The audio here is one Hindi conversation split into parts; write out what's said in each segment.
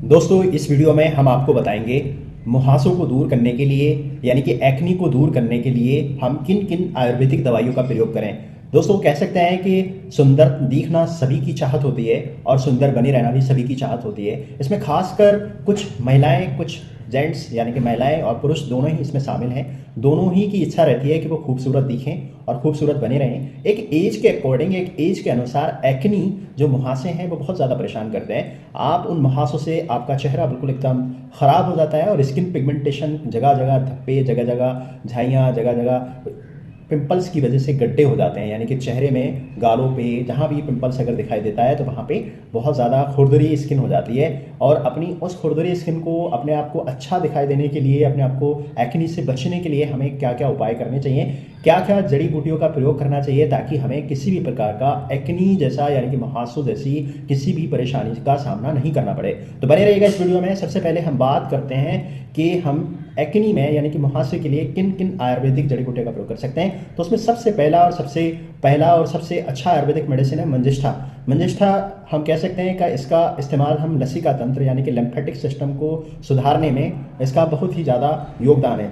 दोस्तों इस वीडियो में हम आपको बताएंगे मुहासों को दूर करने के लिए यानी कि एक्नी को दूर करने के लिए हम किन किन आयुर्वेदिक दवाइयों का प्रयोग करें। दोस्तों कह सकते हैं कि सुंदर दिखना सभी की चाहत होती है और सुंदर बने रहना भी सभी की चाहत होती है। इसमें खासकर कुछ महिलाएं, कुछ जेंट्स यानी कि महिलाएं और पुरुष दोनों ही इसमें शामिल हैं। दोनों ही की इच्छा रहती है कि वो खूबसूरत दिखें और खूबसूरत बने रहें। एक एज के अकॉर्डिंग, एक एज के अनुसार एक्नी जो मुहासे हैं वो बहुत ज़्यादा परेशान करते हैं। आप उन मुहासों से आपका चेहरा बिल्कुल एकदम ख़राब हो जाता है और स्किन पिगमेंटेशन, जगह जगह धब्बे, जगह जगह झाइयाँ, जगह जगह पिंपल्स की वजह से गड्ढे हो जाते हैं। यानी कि चेहरे में, गालों पे, जहाँ भी पिंपल्स अगर दिखाई देता है तो वहाँ पे बहुत ज़्यादा खुरदरी स्किन हो जाती है। और अपनी उस खुरदरी स्किन को, अपने आप को अच्छा दिखाई देने के लिए, अपने आप को एक्नी से बचने के लिए हमें क्या क्या उपाय करने चाहिए, क्या क्या जड़ी बूटियों का प्रयोग करना चाहिए ताकि हमें किसी भी प्रकार का एक्नी जैसा यानी कि मुहासों जैसी किसी भी परेशानी का सामना नहीं करना पड़े। तो बने रहिएगा इस वीडियो में। सबसे पहले हम बात करते हैं कि हम एक्नी में यानी कि मुहासे के लिए किन किन आयुर्वेदिक जड़ी बूटियों का प्रयोग कर सकते हैं। तो उसमें सबसे पहला और सबसे अच्छा आयुर्वेदिक मेडिसिन है मंजिष्ठा। मंजिष्ठा हम कह सकते हैं कि इसका इस्तेमाल हम लसिका तंत्र यानी कि लिम्फेटिक सिस्टम को सुधारने में इसका बहुत ही ज़्यादा योगदान है।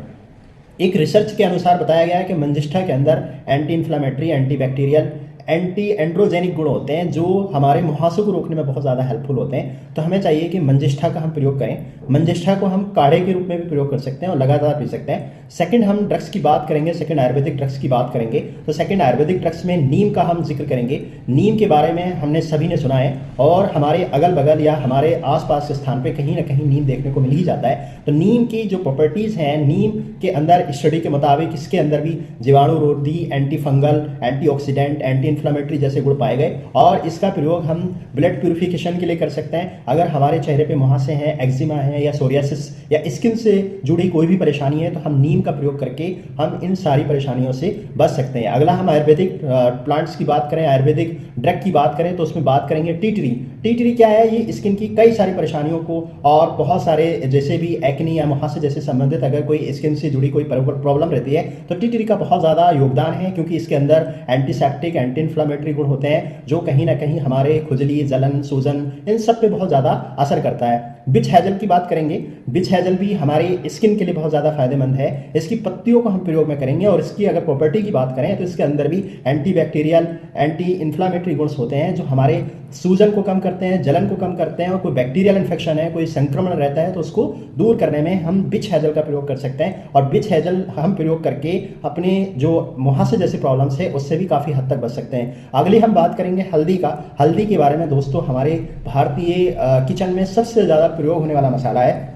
एक रिसर्च के अनुसार बताया गया है कि मंजिष्ठा के अंदर anti inflammatory, anti bacterial, anti androgenic गुण होते हैं जो हमारे मुहासों को रोकने में बहुत ज़्यादा हेल्पफुल होते हैं। तो हमें चाहिए कि मंजिष्ठा का हम प्रयोग करें। मंजिष्ठा को हम काढ़े के रूप में भी प्रयोग कर सकते हैं और लगातार पी सकते हैं। सेकंड हम ड्रग्स की बात करेंगे, सेकंड आयुर्वेदिक ड्रग्स की बात करेंगे तो सेकंड आयुर्वेदिक ड्रग्स में नीम का हम जिक्र करेंगे। नीम के बारे में हमने सभी ने सुना है और हमारे अगल बगल या हमारे आसपास के स्थान पे कहीं ना कहीं नीम देखने को मिल ही जाता है। तो नीम की जो प्रॉपर्टीज़ हैं, नीम के अंदर स्टडी के मुताबिक इसके अंदर भी जीवाणुरोधी, anti fungal, antioxidant, anti inflammatory जैसे गुण पाए गए और इसका प्रयोग हम ब्लड प्यूरिफिकेशन के लिए कर सकते हैं। अगर हमारे चेहरे पे मुहासे हैं, एक्जिमा है या सोरियासिस या स्किन से जुड़ी कोई भी परेशानी है तो हम नीम का प्रयोग करके हम इन सारी परेशानियों से बच सकते हैं। अगला हम आयुर्वेदिक प्लांट्स की बात करें, आयुर्वेदिक ड्रग की बात करें तो उसमें बात करेंगे टीटरी। टीटरी क्या है? ये स्किन की कई सारी परेशानियों को और बहुत सारे जैसे भी एक्नी या मुहासे जैसे संबंधित अगर कोई स्किन से जुड़ी कोई प्रॉब्लम रहती है तो टीटरी का बहुत ज़्यादा योगदान है, क्योंकि इसके अंदर एंटीसेप्टिक, एंटी इन्फ्लामेटरी गुण होते हैं जो कहीं ना कहीं हमारे खुजली, जलन, सूजन इन सब पे बहुत ज़्यादा असर करता है। बिच हैजल की बात करेंगे। बिच हैजल भी हमारी स्किन के लिए बहुत ज़्यादा फायदेमंद है। इसकी पत्तियों को हम प्रयोग में करेंगे और इसकी अगर प्रॉपर्टी की बात करें तो इसके अंदर भी एंटी बैक्टीरियल, एंटी इन्फ्लामेटरी गुण होते हैं जो हमारे सूजन को कम करते हैं, जलन को कम करते हैं और कोई बैक्टीरियल इन्फेक्शन है, कोई संक्रमण रहता है तो उसको दूर करने में हम बिच हैजल का प्रयोग कर सकते हैं। और बिच हैजल हम प्रयोग करके अपने जो मुहासे जैसे प्रॉब्लम्स है उससे भी काफ़ी हद तक बच सकते हैं। अगली हम बात करेंगे हल्दी का। हल्दी के बारे में दोस्तों हमारे भारतीय किचन में सबसे ज़्यादा प्रयोग होने वाला मसाला है।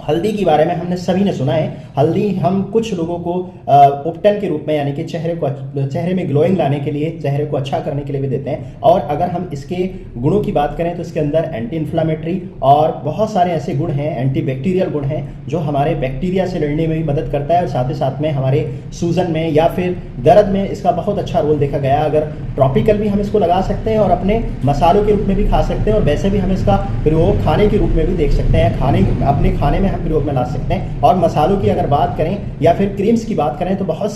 हल्दी के बारे में हमने सभी ने सुना है। हल्दी हम कुछ लोगों को उपटन के रूप में यानी कि चेहरे में ग्लोइंग लाने के लिए, चेहरे को अच्छा करने के लिए भी देते हैं। और अगर हम इसके गुणों की बात करें तो इसके अंदर एंटी इन्फ्लामेटरी और बहुत सारे ऐसे गुण हैं, एंटी बैक्टीरियल गुण हैं जो हमारे बैक्टीरिया से लड़ने में भी मदद करता है और साथ ही साथ में हमारे सूजन में या फिर दर्द में इसका बहुत अच्छा रोल देखा गया। अगर ट्रॉपिकल भी हम इसको लगा सकते हैं और अपने मसालों के रूप में भी खा सकते हैं और वैसे भी हम इसका प्रयोग खाने के रूप में भी देख सकते हैं, अपने खाने में हम प्रयोग में ला सकते हैं। और मसालों की अगर बात करें या फिर क्रीम्स की बात करें तो बहुत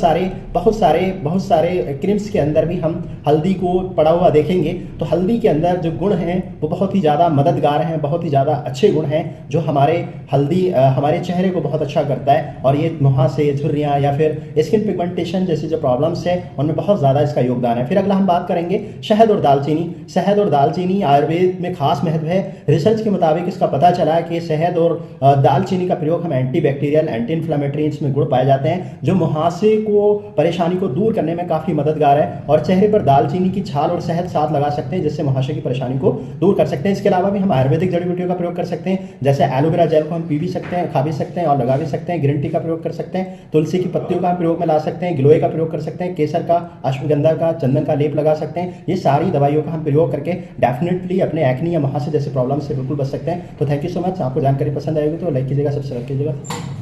सारे क्रीम्स के अंदर भी हम हल्दी को पड़ा हुआ देखेंगे। तो हल्दी के अंदर जो गुण हैं वो बहुत ही ज़्यादा मददगार हैं, बहुत ही ज़्यादा अच्छे गुण हैं जो हमारे चेहरे को बहुत अच्छा करता है। और ये मुहासे, झुर्रियाँ या फिर स्किन पिगमेंटेशन जैसी जो प्रॉब्लम्स है उनमें बहुत ज़्यादा इसका योगदान है। फिर अगला हम बात करेंगे शहद और दालचीनी। शहद और दालचीनी आयुर्वेद में खास महत्व है। रिसर्च के मुताबिक इसका पता चला है कि शहद और दालचीनी का प्रयोग हम एंटी बैक्टीरियल, एंटी इन्फ्लामेटरी इसमें गुण पाए जाते हैं जो मुहासे को, परेशानी को दूर करने में काफ़ी मददगार है। और चेहरे पर दालचीनी की छाल और शहद साथ लगा सकते हैं जिससे मुहासे की परेशानी को दूर कर सकते हैं। इसके अलावा भी हम आयुर्वेदिक जड़ी बूटियों का प्रयोग कर सकते हैं, जैसे एलोवेरा जेल को हम पी भी सकते हैं, खा भी सकते हैं और लगा भी सकते हैं। ग्रीन टी का प्रयोग कर सकते हैं, तुलसी की पत्तियों का हम प्रयोग में ला सकते हैं, गिलोय का प्रयोग कर सकते हैं, केसर का, अश्वगंधा का, चंदन का लेप लगा सकते हैं। ये सारी दवाइयों का हम प्रयोग करके डेफिनेटली अपने एक्नी या मुहासे जैसे प्रॉब्लम से बिल्कुल बच सकते हैं। तो थैंक यू सो मच। आपको जानकारी पसंद आएगी तो लाइक कीजिएगा, सब्सक्राइब कीजिएगा।